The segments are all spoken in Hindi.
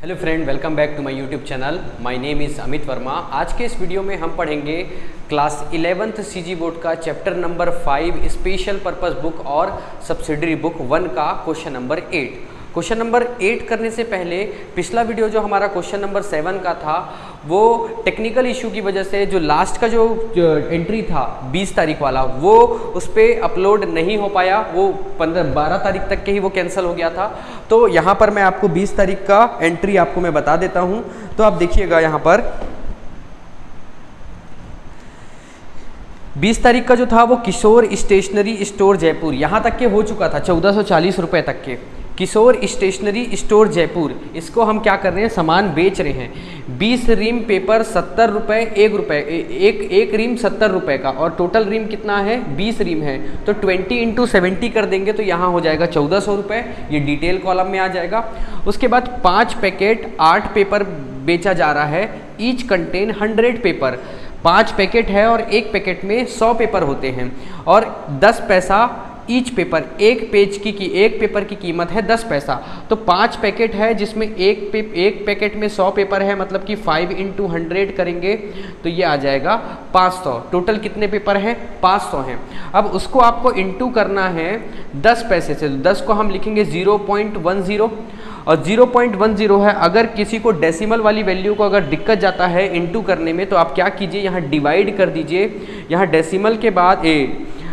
Hello friend, welcome back to my YouTube channel. My name is Amit Verma. आज के इस वीडियो में हम पढ़ेंगे क्लास 11th सीजी बोर्ड का chapter number 5 special purpose book और सब्सिडरी बुक 1 का क्वेश्चन नंबर 8। क्वेश्चन नंबर 8 करने से पहले पिछला वीडियो जो हमारा क्वेश्चन नंबर 7 का था वो टेक्निकल इशू की वजह से जो लास्ट का जो एंट्री था 20 तारीख वाला वो उस पर अपलोड नहीं हो पाया। वो 12 तारीख तक के ही वो कैंसिल हो गया था। तो यहाँ पर मैं आपको 20 तारीख का एंट्री आपको मैं बता देता हूँ। तो आप देखिएगा यहाँ पर 20 तारीख का जो था वो किशोर स्टेशनरी स्टोर जयपुर यहाँ तक के हो चुका था 1440 रुपये तक के। किशोर स्टेशनरी स्टोर जयपुर, इसको हम क्या कर रहे हैं, सामान बेच रहे हैं। 20 रीम पेपर 70 रुपये, एक रीम 70 रुपये का, और टोटल रीम कितना है, 20 रीम है। तो 20 × 70 कर देंगे तो यहाँ हो जाएगा 1400 रुपये। ये डिटेल कॉलम में आ जाएगा। उसके बाद 5 पैकेट 8 पेपर बेचा जा रहा है। Each contain 100 paper. 5 पैकेट है और एक पैकेट में 100 पेपर होते हैं और 10 पैसा ईच पेपर। एक पेपर की कीमत है 10 पैसा। तो 5 पैकेट है जिसमें एक पैकेट में 100 पेपर है, मतलब कि 5 × 100 करेंगे तो ये आ जाएगा 500। टोटल कितने पेपर हैं, 500 हैं। अब उसको आपको इंटू करना है 10 पैसे से। 10 को हम लिखेंगे 0.10 और 0.10 है। अगर किसी को डेसिमल वाली वैल्यू को अगर दिक्कत जाता है इंटू करने में तो आप क्या कीजिए, यहाँ डिवाइड कर दीजिए। यहाँ डेसिमल के बाद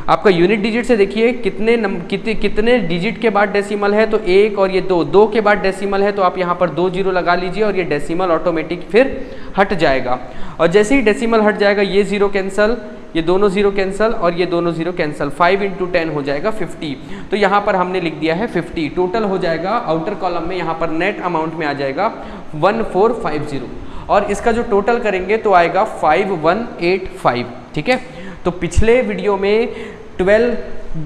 आपका यूनिट डिजिट से देखिए कितने डिजिट के बाद डेसिमल है, तो 1 और ये 2 के बाद डेसिमल है, तो आप यहाँ पर 2 0 लगा लीजिए और ये डेसिमल ऑटोमेटिक फिर हट जाएगा। और जैसे ही डेसिमल हट जाएगा ये 0 कैंसल, ये दोनों 0 कैंसल और ये दोनों 0 कैंसल। 5 × 10 हो जाएगा 50। तो यहाँ पर हमने लिख दिया है 50। टोटल हो जाएगा आउटर कॉलम में, यहाँ पर नेट अमाउंट में आ जाएगा 1450 और इसका जो टोटल करेंगे तो आएगा 5185। ठीक है। तो पिछले वीडियो में 12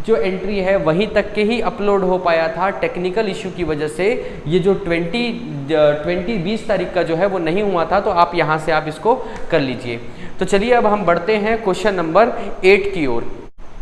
जो एंट्री है वहीं तक के ही अपलोड हो पाया था। टेक्निकल इशू की वजह से ये जो 20 तारीख का जो है वो नहीं हुआ था। तो आप यहाँ से आप इसको कर लीजिए। तो चलिए अब हम बढ़ते हैं क्वेश्चन नंबर 8 की ओर।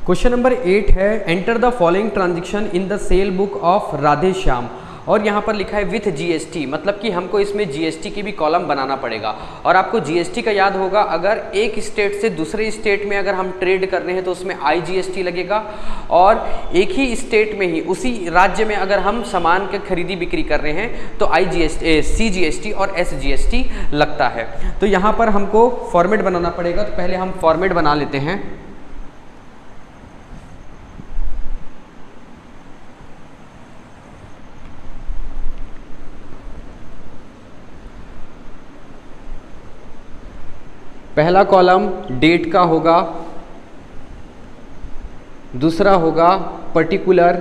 क्वेश्चन नंबर 8 है, enter the following transaction in the cell book of Radhe Shyam. और यहाँ पर लिखा है विथ जीएसटी, मतलब कि हमको इसमें जीएसटी की भी कॉलम बनाना पड़ेगा। और आपको जीएसटी का याद होगा, अगर एक स्टेट से दूसरे स्टेट में अगर हम ट्रेड कर रहे हैं तो उसमें आईजीएसटी लगेगा, और एक ही स्टेट में ही उसी राज्य में अगर हम सामान के खरीदी बिक्री कर रहे हैं तो आईजीएसटी, सीजीएसटी और एसजीएसटी लगता है। तो यहाँ पर हमको फॉर्मेट बनाना पड़ेगा। तो पहले हम फॉर्मेट बना लेते हैं। पहला कॉलम डेट का होगा, दूसरा होगा पर्टिकुलर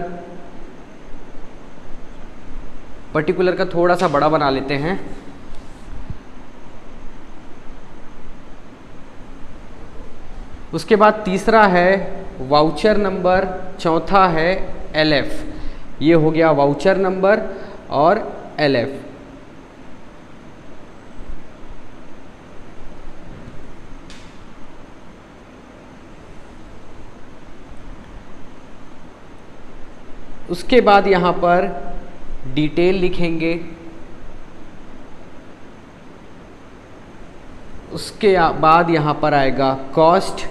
का थोड़ा सा बड़ा बना लेते हैं। उसके बाद तीसरा है वाउचर नंबर, चौथा है एलएफ। ये हो गया वाउचर नंबर और एलएफ। उसके बाद यहाँ पर डिटेल लिखेंगे। उसके बाद यहाँ पर आएगा कॉस्ट।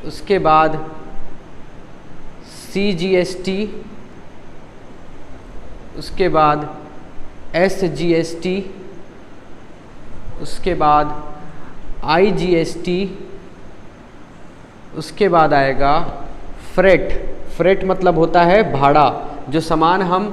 उसके बाद सीजीएसटी। उसके बाद एसजीएसटी। उसके बाद आईजीएसटी। उसके बाद आएगा फ्रेट। फ्रेट मतलब होता है भाड़ा। जो सामान हम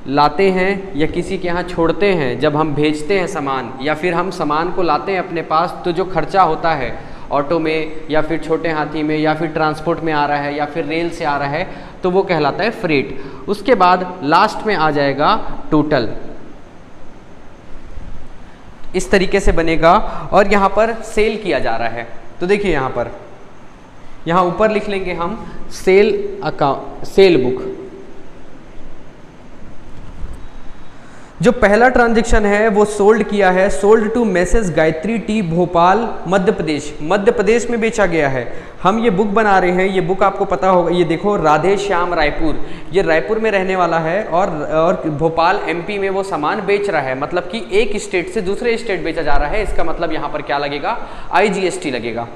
लाते हैं या किसी के यहाँ छोड़ते हैं, जब हम भेजते हैं सामान या फिर हम सामान को लाते हैं अपने पास, तो जो खर्चा होता है ऑटो में या फिर छोटे हाथी में या फिर ट्रांसपोर्ट में आ रहा है या फिर रेल से आ रहा है, तो वो कहलाता है फ्रेट। उसके बाद लास्ट में आ जाएगा टोटल। इस तरीके से बनेगा और यहाँ पर सेल किया जा रहा है। तो देखिए यहाँ ऊपर लिख लेंगे हम सेल बुक। जो पहला ट्रांजैक्शन है वो सोल्ड किया है, sold to messrs Gayatri tea Bhopal Madhya Pradesh में बेचा गया है। हम ये बुक बना रहे हैं, ये बुक आपको पता होगा, ये देखो राधे श्याम रायपुर, ये रायपुर में रहने वाला है और भोपाल एमपी में वो सामान बेच रहा है, मतलब कि एक स्टेट से दूसरे स्टेट बेचा जा रहा है। इसका मतलब यहाँ पर क्या लगेगा, IGST लगेगा।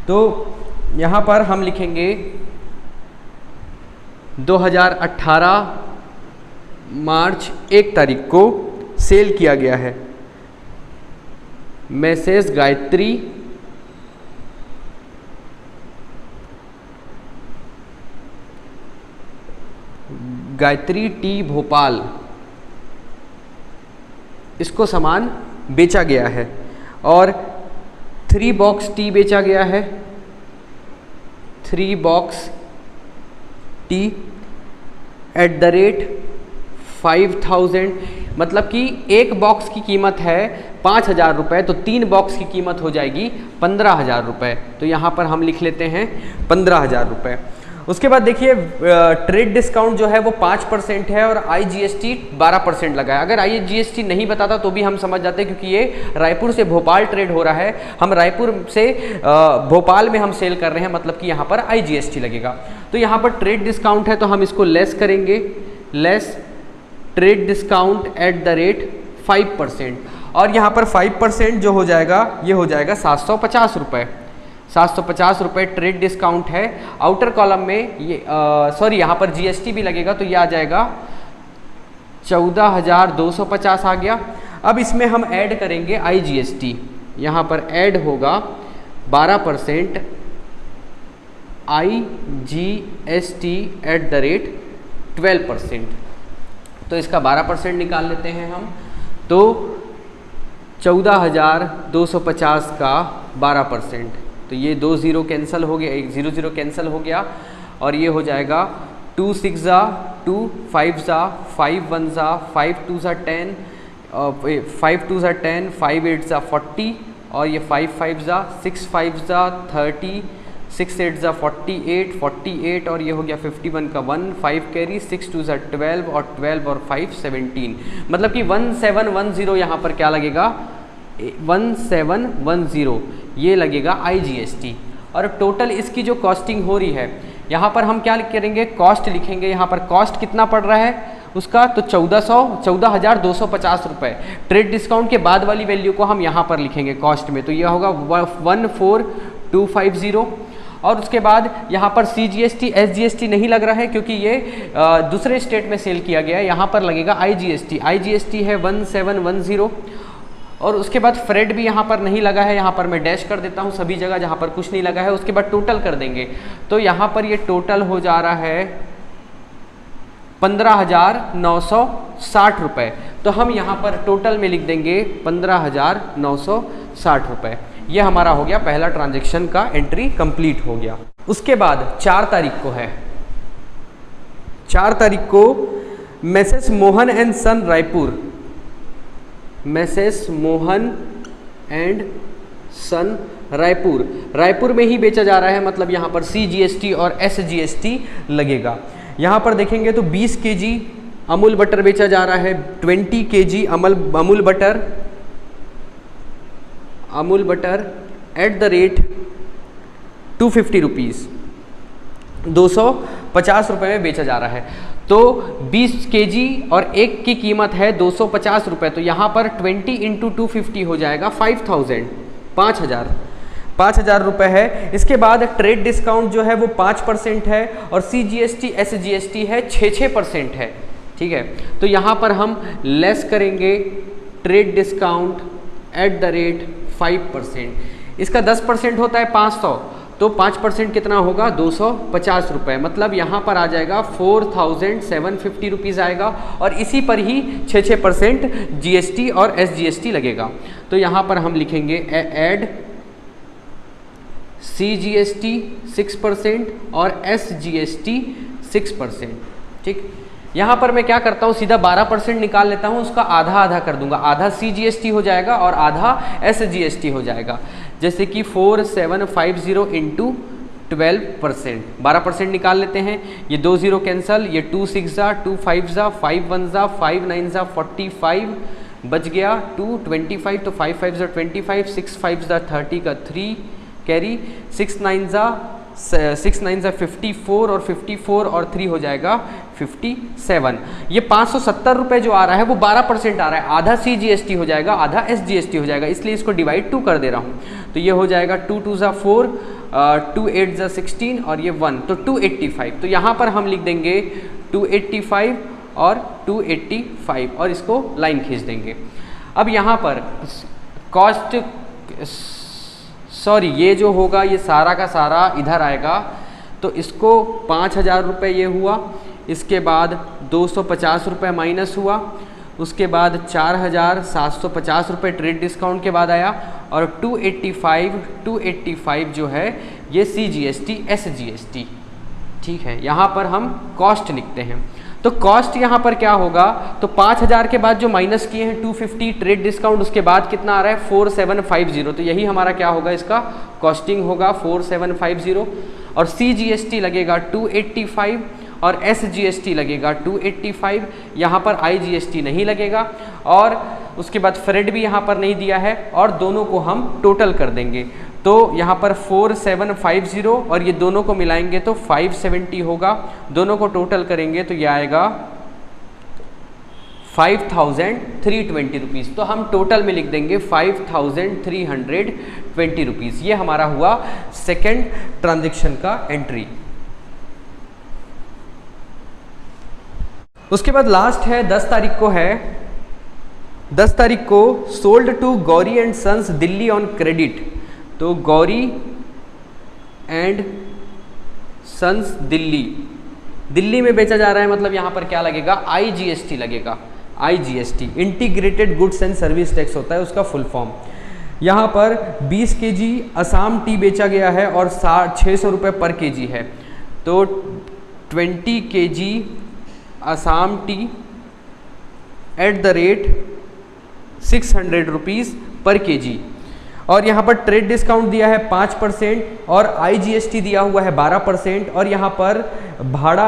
तो यहाँ पर हम लिखेंगे 2018 मार्च 1 तारीख को सेल किया गया है। मैसेज गायत्री टी भोपाल, इसको सामान बेचा गया है और 3 बॉक्स टी बेचा गया है, 3 box T at the rate 5000, मतलब कि एक बॉक्स की कीमत है 5000 रुपये, तो 3 बॉक्स की कीमत हो जाएगी 15000 रुपये। तो यहाँ पर हम लिख लेते हैं 15000 रुपये। उसके बाद देखिए ट्रेड डिस्काउंट जो है वो 5% है और IGST 12% लगा है। अगर IGST नहीं बताता तो भी हम समझ जाते, क्योंकि ये रायपुर से भोपाल ट्रेड हो रहा है, हम रायपुर से भोपाल में हम सेल कर रहे हैं, मतलब कि यहाँ पर IGST लगेगा। तो यहाँ पर ट्रेड डिस्काउंट है तो हम इसको लेस करेंगे, less trade discount at the rate 5%, और यहाँ पर 5% जो हो जाएगा ये हो जाएगा 750 रुपये। 750 रुपये ट्रेड डिस्काउंट है। आउटर कॉलम में ये सॉरी यहाँ पर GST भी लगेगा, तो ये आ जाएगा 14,250 आ गया। अब इसमें हम ऐड करेंगे IGST, यहाँ पर ऐड होगा 12% IGST एट द रेट 12%। तो इसका 12% निकाल लेते हैं हम, तो 14,250 का 12%, तो ये 2 0 कैंसिल हो गया, 1 0 0 कैंसिल हो गया, और ये हो जाएगा 2 6 ज़ा 2, 5 ज़ा 5, 1 ज़ा 5, 2 ज़ा 10, 5 2 ज़ा 10, 5 8 ज़ा 40, और ये 5 5 ज़ा 6, 5 ज़ा 30, 6 8 ज़ा 48, 48, और ये हो गया 51 का 1, 5 कैरी, 6 2 ज़ा 12, और 12 और 5 17, मतलब कि 1710 यहाँ पर क्या लगेगा, 1710 ये लगेगा IGST। और टोटल इसकी जो कॉस्टिंग हो रही है, यहाँ पर हम क्या करेंगे, कॉस्ट लिखेंगे। यहाँ पर कॉस्ट कितना पड़ रहा है उसका, तो 14,250 रुपये। ट्रेड डिस्काउंट के बाद वाली वैल्यू को हम यहाँ पर लिखेंगे कॉस्ट में, तो यह होगा 14250। और उसके बाद यहाँ पर CGST SGST नहीं लग रहा है, क्योंकि ये दूसरे स्टेट में सेल किया गया है। यहाँ पर लगेगा IGST है 1710। और उसके बाद फ्रेड भी यहाँ पर नहीं लगा है, यहाँ पर मैं डैश कर देता हूँ सभी जगह जहाँ पर कुछ नहीं लगा है। उसके बाद टोटल कर देंगे, तो यहाँ पर ये टोटल हो जा रहा है 15,960 रुपये। तो हम यहाँ पर टोटल में लिख देंगे 15,960 रुपये। ये हमारा हो गया पहला ट्रांजैक्शन का एंट्री कंप्लीट हो गया। उसके बाद 4 तारीख को है, 4 तारीख को messrs Mohan and son Raipur, messrs Mohan and son Raipur में ही बेचा जा रहा है, मतलब यहाँ पर CGST और SGST लगेगा। यहाँ पर देखेंगे तो 20 kg अमूल बटर बेचा जा रहा है, 20 kg Amul butter at the rate 250 rupees, 250 रुपये में बेचा जा रहा है। तो 20 kg और एक की कीमत है 250 रुपये, तो यहाँ पर 20 × 250 हो जाएगा 5000, 5,000 रुपये है। इसके बाद ट्रेड डिस्काउंट जो है वो 5% है और CGST SGST है 6% है, ठीक है। तो यहाँ पर हम लेस करेंगे trade discount at the rate 5%। इसका 10% होता है 500, तो 5% कितना होगा 250 रुपये, मतलब यहाँ पर आ जाएगा 4750 रुपीज़ आएगा, और इसी पर ही 6% GST और SGST लगेगा। तो यहाँ पर हम लिखेंगे ऐड CGST 6% और SGST 6%, ठीक। यहाँ पर मैं क्या करता हूँ, सीधा 12% निकाल लेता हूँ, उसका आधा आधा कर दूंगा, आधा CGST हो जाएगा और आधा SGST हो जाएगा। जैसे कि 4750 × 12%। 12% निकाल लेते हैं, ये 2 0 कैंसल, ये 2 6 जा, 2 5 जा, 5 1 जा, 5 9 जा 45 बच गया, 2 25 तो 5 5 जा 25, 6 5 जा 30 का 3 कैरी, 6 9 जा 54 और 54 और 3 हो जाएगा 57। ये 570 रुपये जो आ रहा है वो 12% आ रहा है, आधा CGST हो जाएगा, आधा SGST हो जाएगा, इसलिए इसको डिवाइड 2 कर दे रहा हूँ। तो ये हो जाएगा 2 2 जा 4, 2 8 जा 16 और ये 1, तो 285। तो यहाँ पर हम लिख देंगे 285 और 285 और इसको लाइन खींच देंगे। अब यहाँ पर कॉस्ट, सॉरी ये जो होगा ये सारा का सारा इधर आएगा, तो इसको 5000 रुपये ये हुआ, इसके बाद 250 रुपये माइनस हुआ, उसके बाद 4750 रुपये ट्रेड डिस्काउंट के बाद आया, और 285 जो है ये CGST SGST, ठीक है। यहाँ पर हम कॉस्ट लिखते हैं, तो कॉस्ट यहाँ पर क्या होगा, तो 5000 के बाद जो माइनस किए हैं 250 ट्रेड डिस्काउंट, उसके बाद कितना आ रहा है 4750, तो यही हमारा क्या होगा, इसका कॉस्टिंग होगा 4750, और CGST लगेगा 285 और SGST लगेगा 285, यहाँ पर IGST नहीं लगेगा, और उसके बाद फ्रेड भी यहाँ पर नहीं दिया है, और दोनों को हम टोटल कर देंगे। तो यहाँ पर 4750 और ये दोनों को मिलाएंगे तो 570 होगा, दोनों को टोटल करेंगे तो ये आएगा 5320 रुपीज़। तो हम टोटल में लिख देंगे 5320 रुपीज़। ये हमारा हुआ सेकेंड ट्रांजैक्शन का एंट्री। उसके बाद लास्ट है 10 तारीख को है, 10 तारीख को sold to Gauri and sons Delhi on credit. तो गौरी एंड सन्स दिल्ली में बेचा जा रहा है, मतलब यहाँ पर क्या लगेगा, IGST लगेगा, IGST integrated goods and service tax होता है उसका फुल फॉर्म। यहाँ पर 20 kg असम टी बेचा गया है और 600 रुपये पर kg है, तो 20 kg Assam T at the rate 600 rupees पर kg, और यहाँ पर ट्रेड डिस्काउंट दिया है 5% और IGST दिया हुआ है 12%, और यहाँ पर भाड़ा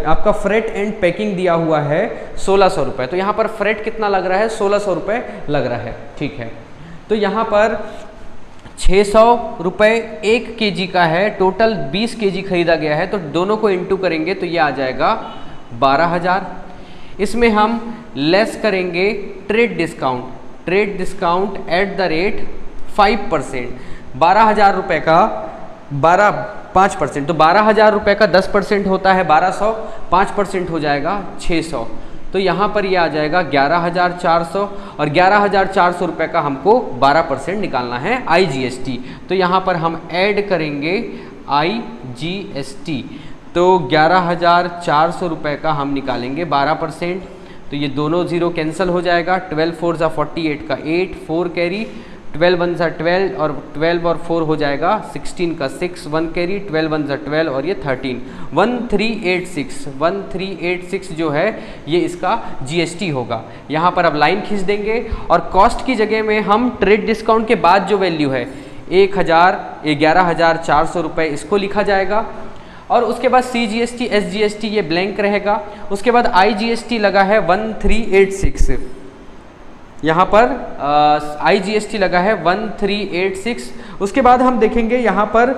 आपका फ्रेट एंड पैकिंग दिया हुआ है 1600 रुपये। तो यहाँ पर फ्रेट कितना लग रहा है, 1600 रुपये लग रहा है, ठीक है। तो यहाँ पर 600 रुपये 1 kg का है, टोटल 20 kg खरीदा गया है, तो दोनों को इंटू करेंगे तो ये आ जाएगा 12000। इसमें हम लेस करेंगे trade discount at the rate 5%, 12000 रुपये का 5%, तो 12000 रुपये का 10% होता है 1200, 5% हो जाएगा 600, तो यहाँ पर ये आ जाएगा 11400, और 11400 रुपये का हमको 12% निकालना है IGST। तो यहाँ पर हम ऐड करेंगे IGST, तो 11400 रुपये का हम निकालेंगे 12%, तो ये दोनों जीरो कैंसिल हो जाएगा, 12 4 जा 48 का 8, 4 कैरी, 12 1 जा 12 और 12 और 4 हो जाएगा 16 का 6, 1 कैरी, 12 1 जा 12 और ये 13, 1386 जो है ये इसका GST होगा। यहाँ पर अब लाइन खींच देंगे, और कॉस्ट की जगह में हम ट्रेड डिस्काउंट के बाद जो वैल्यू है 11400 रुपये इसको लिखा जाएगा, और उसके बाद CGST SGST ये ब्लैंक रहेगा। उसके बाद IGST लगा है 1386, यहाँ पर IGST लगा है 1386। उसके बाद हम देखेंगे यहाँ पर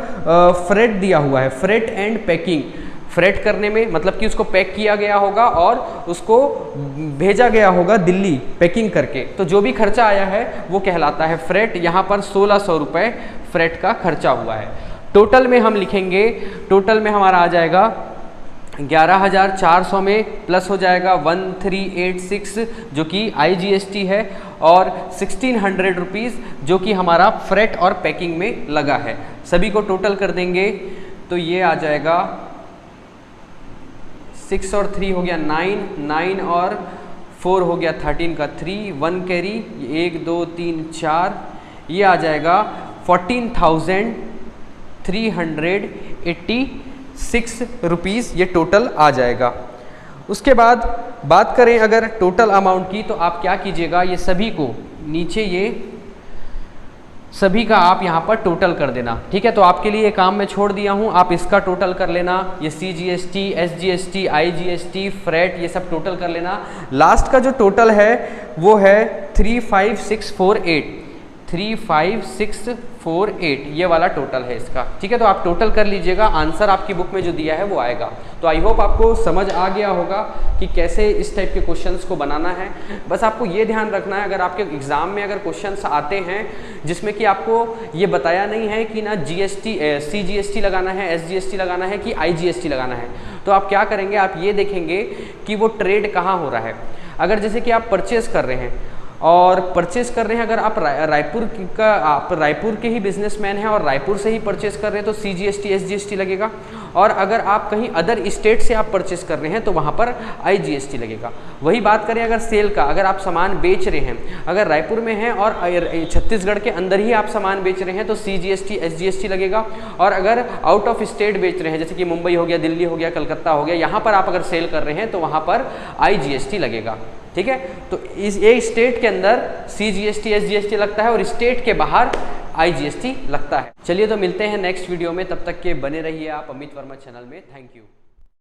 फ्रेट दिया हुआ है, फ्रेट एंड पैकिंग, फ्रेट करने में मतलब कि उसको पैक किया गया होगा और उसको भेजा गया होगा दिल्ली पैकिंग करके, तो जो भी खर्चा आया है वो कहलाता है फ्रेट। यहाँ पर 1600 रुपये फ्रेट का खर्चा हुआ है। टोटल में हम लिखेंगे, टोटल में हमारा आ जाएगा 11400 में प्लस हो जाएगा 1386 जो कि IGST है, और 1600 रुपीज़ जो कि हमारा फ्रेट और पैकिंग में लगा है। सभी को टोटल कर देंगे तो ये आ जाएगा 6 और 3 हो गया 9, 9 और 4 हो गया 13 का 3, 1 कैरी, 1 2 3 4, ये आ जाएगा 14,386 रुपीज़ ये टोटल आ जाएगा। उसके बाद बात करें अगर टोटल अमाउंट की, तो आप क्या कीजिएगा, ये सभी को नीचे ये सभी का आप यहाँ पर टोटल कर देना। ठीक है, तो आपके लिए ये काम मैं छोड़ दिया हूँ, आप इसका टोटल कर लेना। ये CGST, SGST, IGST, फ्रेट, ये सब टोटल कर लेना। लास्ट का जो टोटल है वो है 35648, 35648 ये वाला टोटल है इसका। ठीक है, तो आप टोटल कर लीजिएगा, आंसर आपकी बुक में जो दिया है वो आएगा। तो आई होप आपको समझ आ गया होगा कि कैसे इस टाइप के क्वेश्चंस को बनाना है। बस आपको ये ध्यान रखना है, अगर आपके एग्जाम में अगर क्वेश्चंस आते हैं जिसमें कि आपको ये बताया नहीं है कि ना CGST लगाना है, SGST लगाना है कि IGST लगाना है, तो आप क्या करेंगे, आप ये देखेंगे कि वो ट्रेड कहाँ हो रहा है। अगर जैसे कि आप परचेज कर रहे हैं और परचेस कर रहे हैं, अगर आप रायपुर के ही बिजनेसमैन हैं और रायपुर से ही परचेस कर रहे हैं तो CGST, SGST लगेगा। और अगर आप कहीं अदर स्टेट से आप परचेस कर रहे हैं तो वहाँ पर IGST लगेगा। वही बात करें अगर सेल का, अगर आप सामान बेच रहे हैं, अगर रायपुर में हैं और छत्तीसगढ़ के अंदर ही आप सामान बेच रहे हैं तो CGST, SGST लगेगा। और अगर आउट ऑफ स्टेट बेच रहे हैं, जैसे कि मुंबई हो गया, दिल्ली हो गया, कलकत्ता हो गया, यहाँ पर आप अगर सेल कर रहे हैं तो वहाँ पर IGST लगेगा। ठीक है, तो इस एक स्टेट के अंदर CGST, SGST लगता है और स्टेट के बाहर IGST लगता है। चलिए तो मिलते हैं नेक्स्ट वीडियो में, तब तक के बने रहिए आप अमित वर्मा चैनल में। Thank you.